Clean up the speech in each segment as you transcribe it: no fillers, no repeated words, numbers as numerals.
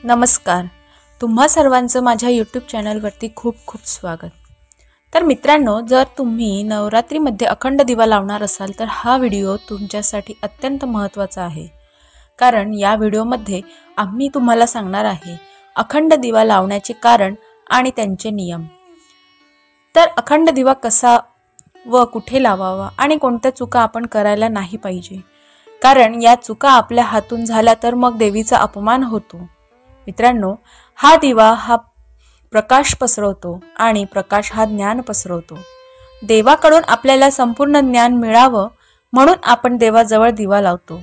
नमस्कार. तुम्हा सर्वांचं माझ्या यूट्यूब चॅनलवरती खूप खूप स्वागत. तर मित्रांनो, जर तुम्ही नवरात्रीमध्ये अखंड दिवा लावणार असाल तर हा व्हिडिओ तुमच्यासाठी अत्यंत महत्त्वाचा आहे. कारण या व्हिडिओमध्ये आम्ही तुम्हाला सांगणार आहे अखंड दिवा लावण्याचे कारण आणि त्यांचे नियम. तर अखंड दिवा कसा व कुठे लावावा आणि कोणत्या चुका आपण करायला नाही पाहिजे, कारण या चुका आपल्या हातून झाल्या तर मग देवीचा अपमान होतो. मित्रांनो, हा दिवा हा प्रकाश पसरवतो आणि प्रकाश हा ज्ञान पसरवतो. देवाकडून आपल्याला संपूर्ण ज्ञान मिळावं म्हणून आपण देवाजवळ दिवा लावतो.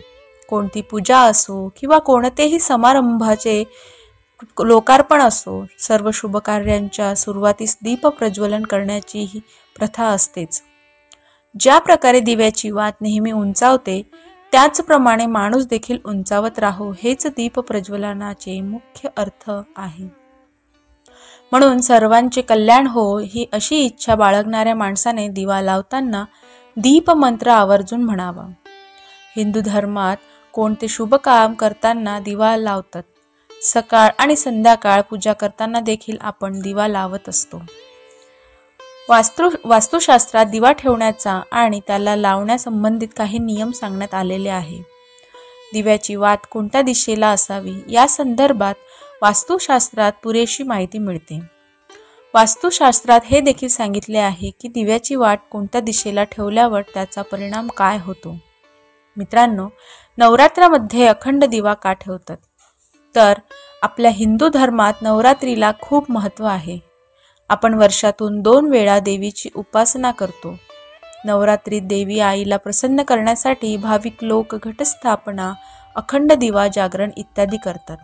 कोणती पूजा असो किंवा कोणतेही समारंभाचे लोकार्पण असो, सर्व शुभ कार्यांच्या सुरुवातीस दीप प्रज्वलन करण्याची ही प्रथा असतेच. ज्या प्रकारे दिव्याची वात नेहमी उंचावते त्याचप्रमाणे माणूस देखील उंचावत राहो हेच दीप प्रज्वलनाचे मुख्य अर्थ आहे. म्हणून सर्वांचे कल्याण हो ही अशी इच्छा बाळगणाऱ्या माणसाने दिवा लावताना दीप मंत्र आवर्जून म्हणावा. हिंदू धर्मात कोणते शुभ काम करताना दिवा लावतात. सकाळ आणि संध्याकाळ पूजा करताना देखील आपण दिवा लावत असतो. वास्तुशास्त्रात दिवा ठेवण्याचा आणि त्याला लावण्यासंबंधित काही नियम सांगण्यात आलेले आहे. दिव्याची वात कोणत्या दिशेला असावी या संदर्भात वास्तुशास्त्रात पुरेशी माहिती मिळते. वास्तुशास्त्रात हे देखील सांगितले आहे की दिव्याची वात कोणत्या दिशेला ठेवल्यावर त्याचा परिणाम काय होतो. मित्रांनो, नवरात्रामध्ये अखंड दिवा का ठेवतात? तर आपल्या हिंदू धर्मात नवरात्रीला खूप महत्त्व आहे. आपण वर्षातून 2 वेळा देवीची उपासना करतो. नवरात्रीत देवी आईला प्रसन्न करण्यासाठी भाविक लोक घटस्थापना, अखंड दिवा जागरण इत्यादी करतात.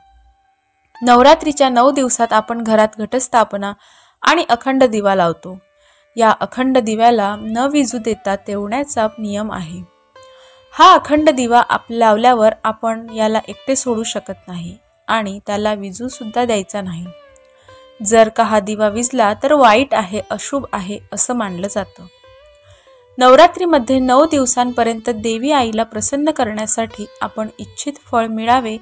नवरात्रीच्या 9 दिवसात आपण घरात घटस्थापना आणि अखंड दिवा लावतो. या अखंड दिव्याला न विजू देता तेवण्याचा नियम आहे. हा अखंड दिवा लावल्यावर आपण याला एकटे सोडू शकत नाही आणि त्याला विजू सुद्धा द्यायचा नाही. जर का हा दिवा विजला तर वाईट आहे, अशुभ आहे असं मानलं जातं. नवरात्रीमध्ये 9 दिवसांपर्यंत देवी आईला प्रसन्न करण्यासाठी आपण इच्छित फळ मिळावे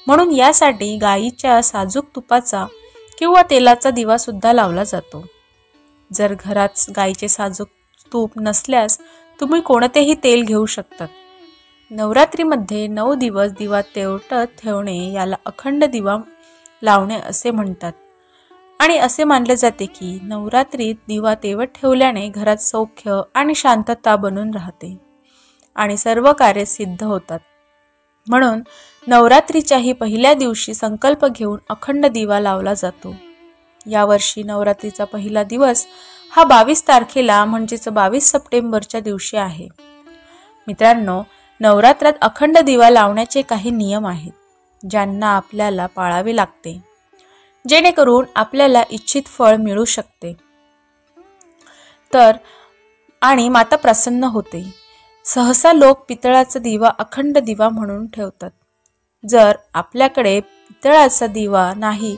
म्हणून यासाठी गाईच्या साजूक तुपाचा किंवा तेलाचा दिवा सुद्धा लावला जातो. जर घरात गाईचे साजूक तूप नसल्यास तुम्ही कोणतेही तेल घेऊ शकतात. नवरात्रीमध्ये 9 दिवस दिवा तेवटत ठेवणे याला अखंड दिवा लावणे असे म्हणतात. आणि असे मानले जाते की नवरात्रीत दिवा तेवत ठेवल्याने घरात सौख्य आणि शांतता बनून राहते आणि सर्व कार्य सिद्ध होतात. म्हणून नवरात्रीच्याही पहिल्या दिवशी संकल्प घेऊन अखंड दिवा लावला जातो. यावर्षी नवरात्रीचा पहिला दिवस हा 22 तारखेला म्हणजेच 22 सप्टेंबरच्या दिवशी आहे. मित्रांनो, नवरात्रात अखंड दिवा लावण्याचे काही नियम आहेत ज्यांना आपल्याला पाळावे लागते जेणेकरून आपल्याला इच्छित फळ मिळू शकते आणि माता प्रसन्न होते. सहसा लोक पितळाचा दिवा अखंड दिवा म्हणून ठेवतात. जर आपल्याकडे पितळाचा दिवा नाही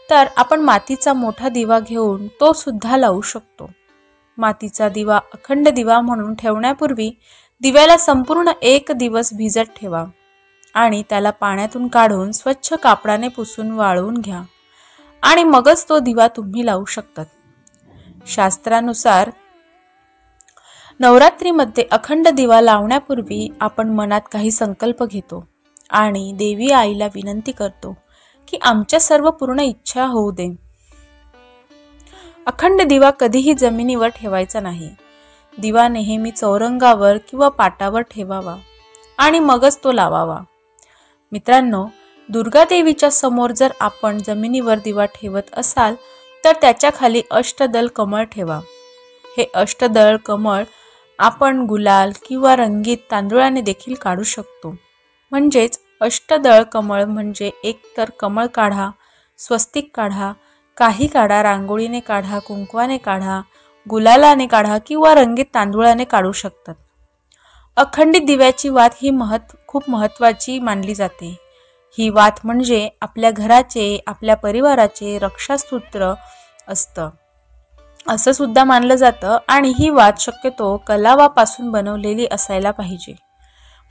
तर आपण मातीचा मोठा दिवा घेऊन तो सुद्धा लावू शकतो. मातीचा दिवा अखंड दिवा म्हणून ठेवण्यापूर्वी दिव्याला संपूर्ण 1 दिवस भिजत ठेवा आणि त्याला पाण्यातून काढून स्वच्छ कापडाने पुसून वाळवून घ्या आणि मगच तो दिवा तुम्ही लावू शकतात. शास्त्रानुसार नवरात्रीमध्ये अखंड दिवा लावण्यापूर्वी आपण मनात काही संकल्प घेतो आणि देवी आईला विनंती करतो की आमच्या सर्व पूर्ण इच्छा होऊ दे. अखंड दिवा कधीही जमिनीवर ठेवायचा नाही. दिवा नेहमी चौरंगावर किंवा पाटावर ठेवावा आणि मगच तो लावावा. मित्रांनो, दुर्गा देवीच्या समोर जर आपण जमिनीवर दिवा ठेवत असाल तर त्याच्या खाली अष्टदल कमळ ठेवा. हे अष्टदल कमळ आपण गुलाल किंवा रंगीत तांदुळाने देखील काढू शकतो. म्हणजेच अष्टदळ कमळ म्हणजे एकतर कमळ काढा, स्वस्तिक काढा, काही काढा, रांगोळीने काढा, कुंकवाने काढा, गुलालाने काढा किंवा रंगीत तांदुळाने काढू शकतात. अखंडित दिव्याची वात ही खूप महत्त्वाची मानली जाते. ही वात म्हणजे आपल्या घराचे, आपल्या परिवाराचे रक्षासूत्र असतं असं सुद्धा मानलं जातं आणि ही वात शक्यतो कलावापासून बनवलेली असायला पाहिजे.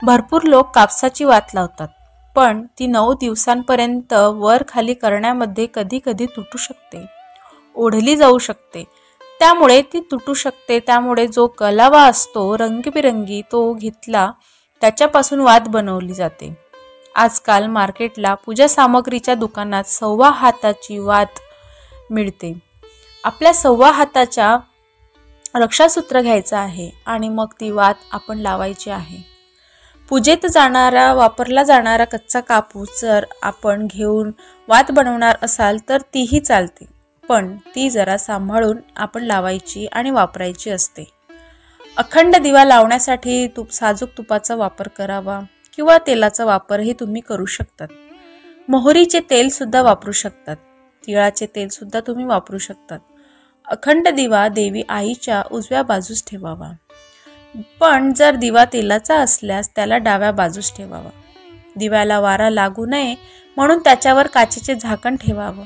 भरपूर लोक कापसाची वात लावतात पण ती 9 दिवसांपर्यंत वर खाली करण्यामध्ये कधी कधी तुटू शकते, ओढली जाऊ शकते. त्यामुळे ती तुटू शकते. त्यामुळे जो कलावा असतो रंगीबिरंगी तो घेतला त्याच्यापासून वात बनवली जाते. आजकाल मार्केटला पूजा सामग्रीच्या दुकानात 1.25 हाताची वात मिळते. आपल्या 1.25 हाताच्या रक्षासूत्र घ्यायचं आहे आणि मग ती वात आपण लावायची आहे. पूजेत वापरला जाणारा कच्चा कापूस जर आपण घेऊन वात बनवणार असाल तर तीही चालते, पण ती जरा सांभाळून आपण लावायची आणि वापरायची असते. अखंड दिवा लावण्यासाठी साजूक तुपाचा वापर करावा किंवा तेलाचा वापरही तुम्ही करू शकतात. मोहरीचे तेल सुद्धा वापरू शकतात. तिळाचे तेल सुद्धा तुम्ही वापरू शकतात. अखंड दिवा देवी आईच्या उजव्या बाजूस ठेवावा, पण जर दिवा तेलाचा असल्यास त्याला डाव्या बाजूस ठेवावा. दिव्याला वारा लागू नये म्हणून त्याच्यावर काचेचे झाकण ठेवावं.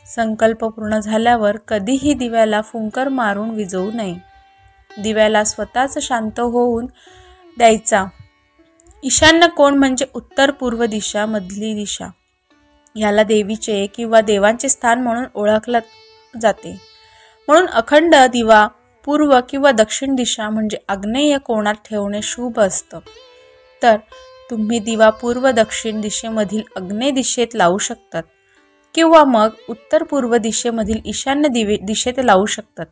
संकल्प पूर्ण झाल्यावर कधीही दिव्याला फुंकर मारून विझवू नये. दिव्याला स्वतःच शांत होऊन द्यायचा. ईशान्य कोण म्हणजे उत्तर पूर्व दिशा, मधली दिशा. ह्याला देवीचे किंवा देवांचे स्थान म्हणून ओळखले जाते. म्हणून अखंड दिवा पूर्व किंवा दक्षिण दिशा म्हणजे आग्नेय कोणात ठेवणे शुभ असतं. तर तुम्ही दिवा पूर्व दक्षिण दिशेमधील आग्नेय दिशेत लावू शकतात किंवा मग उत्तर पूर्व दिशेमधील ईशान्य दिशेत लावू शकतात.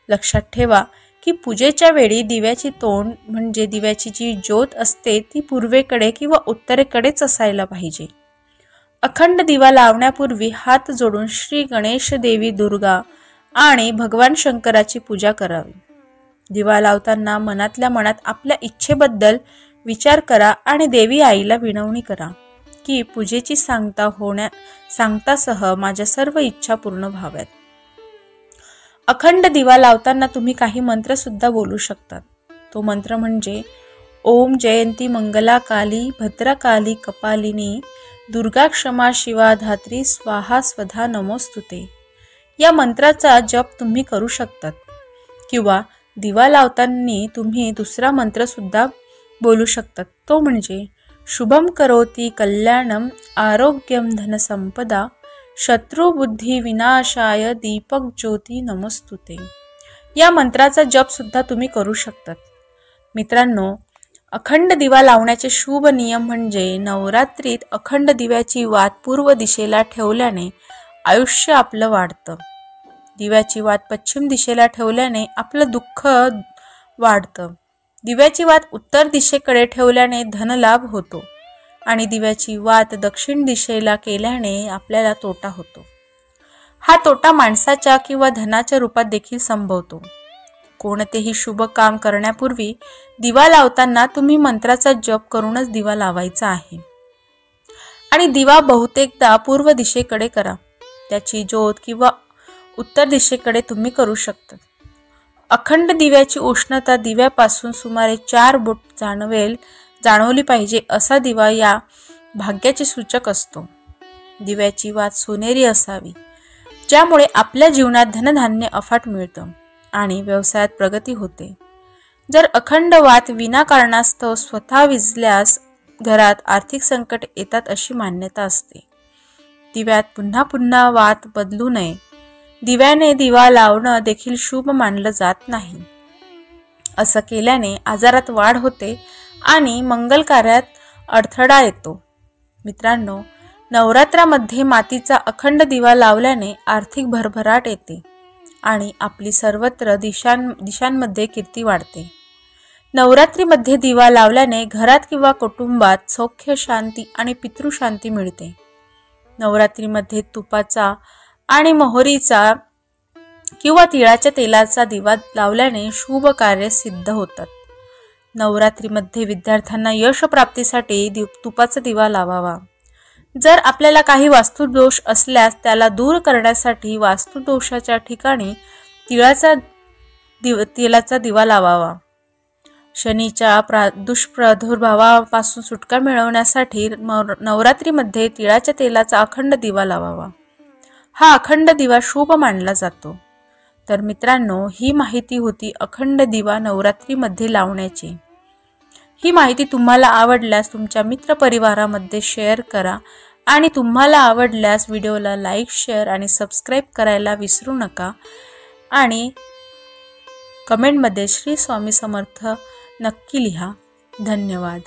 लक्षात ठेवा की पूजेच्या वेळी दिव्याची तोंड म्हणजे दिव्याची जी ज्योत असते ती पूर्वेकडे किंवा उत्तरेकडेच असायला पाहिजे. अखंड दिवा लावण्यापूर्वी हात जोडून श्री गणेश, देवी दुर्गा आणि भगवान शंकराची पूजा करावी. दिवा लावताना मनातल्या मनात आपल्या इच्छेबद्दल विचार करा आणि देवी आईला विनवणी करा की पूजेची सांगतासह माझ्या सर्व इच्छा पूर्ण व्हाव्यात. अखंड दिवा लावताना तुम्ही काही मंत्र सुद्धा बोलू शकतात. तो मंत्र म्हणजे ओम जयंती मंगला काली भद्रकाली कपालिनी दुर्गा क्षमा शिवा धात्री स्वाहा स्वधा नमोस्तुते. या मंत्राचा जप तुम्ही करू शकतात किंवा दिवा लावताना तुम्ही दुसरा मंत्र सुद्धा बोलू शकतात. तो म्हणजे शुभम करोती कल्याणम आरोग्यम धनसंपदा शत्रुबुद्धी विनाशाय दीपक ज्योती नमस्तुते. या मंत्राचा जप सुद्धा तुम्ही करू शकतात. मित्रांनो, अखंड दिवा लावण्याचे शुभ नियम म्हणजे नवरात्रीत अखंड दिव्याची वात पूर्व दिशेला ठेवल्याने आयुष्य आपलं वाढतं. दिव्याची वात पश्चिम दिशेला ठेवल्याने आपलं दुःख वाढतं. दिव्याची वात उत्तर दिशेकडे ठेवल्याने धनलाभ होतो आणि दिव्याची वात दक्षिण दिशेला केल्याने आपल्याला तोटा होतो. हा तोटा माणसाच्या किंवा धनाच्या रूपात देखील संभवतो. कोणतेही शुभ काम करण्यापूर्वी दिवा लावताना तुम्ही मंत्राचा जप करूनच दिवा लावायचा आहे आणि दिवा बहुतेकदा पूर्व दिशेकडे करा. त्याची ज्योत किंवा उत्तर दिशेकडे तुम्ही करू शकता. अखंड दिव्याची उष्णता दिव्यापासून सुमारे 4 बोट जाणवली पाहिजे असा दिवा या भाग्याचे सूचक असतो. दिव्याची वात सोनेरी असावी, ज्यामुळे आपल्या जीवनात धनधान्य अफाट मिळतं आणि व्यवसायात प्रगती होते. जर अखंड वात विनाकारणास्तव स्वतः विझल्यास घरात आर्थिक संकट येतात अशी मान्यता असते. दिव्यात पुन्हा पुन्हा वात बदलू नये. दिव्याने दिवा लावणं देखील शुभ मानलं जात नाही. असं केल्याने आजारात वाढ होते आणि मंगल कार्यात अडथळा येतो. मित्रांनो, नवरात्रामध्ये मातीचा अखंड दिवा लावल्याने आर्थिक भरभराट येते आणि आपली सर्वत्र दिशांमध्ये कीर्ती वाढते. नवरात्रीमध्ये दिवा लावल्याने घरात किंवा कुटुंबात सौख्य, शांती आणि पितृशांती मिळते. नवरात्रीमध्ये तुपाचा आणि मोहरीचा किंवा तिळाच्या तेलाचा दिवा लावल्याने शुभ कार्य सिद्ध होतात. नवरात्रीमध्ये विद्यार्थ्यांना यश प्राप्तीसाठी तुपाचा दिवा लावावा. जर आपल्याला काही वास्तुदोष असल्यास त्याला दूर करण्यासाठी वास्तुदोषाच्या ठिकाणी तेलाचा दिवा लावावा. शनीच्या दुष्प्रादुर्भावापासून सुटका मिळवण्यासाठी नवरात्रीमध्ये तिळाच्या तेलाचा अखंड दिवा लावावा. हा अखंड दिवा शुभ मानला जातो. तर मित्रांनो, ही माहिती होती अखंड दिवा नवरात्रीमध्ये लावण्याची. ही माहिती तुम्हाला आवडल्यास तुमच्या मित्रपरिवारामध्ये शेअर करा आणि तुम्हाला आवडल्यास व्हिडिओला लाईक, शेअर आणि सबस्क्राईब करायला विसरू नका आणि कमेंटमध्ये श्री स्वामी समर्थ नक्की लिहा. धन्यवाद.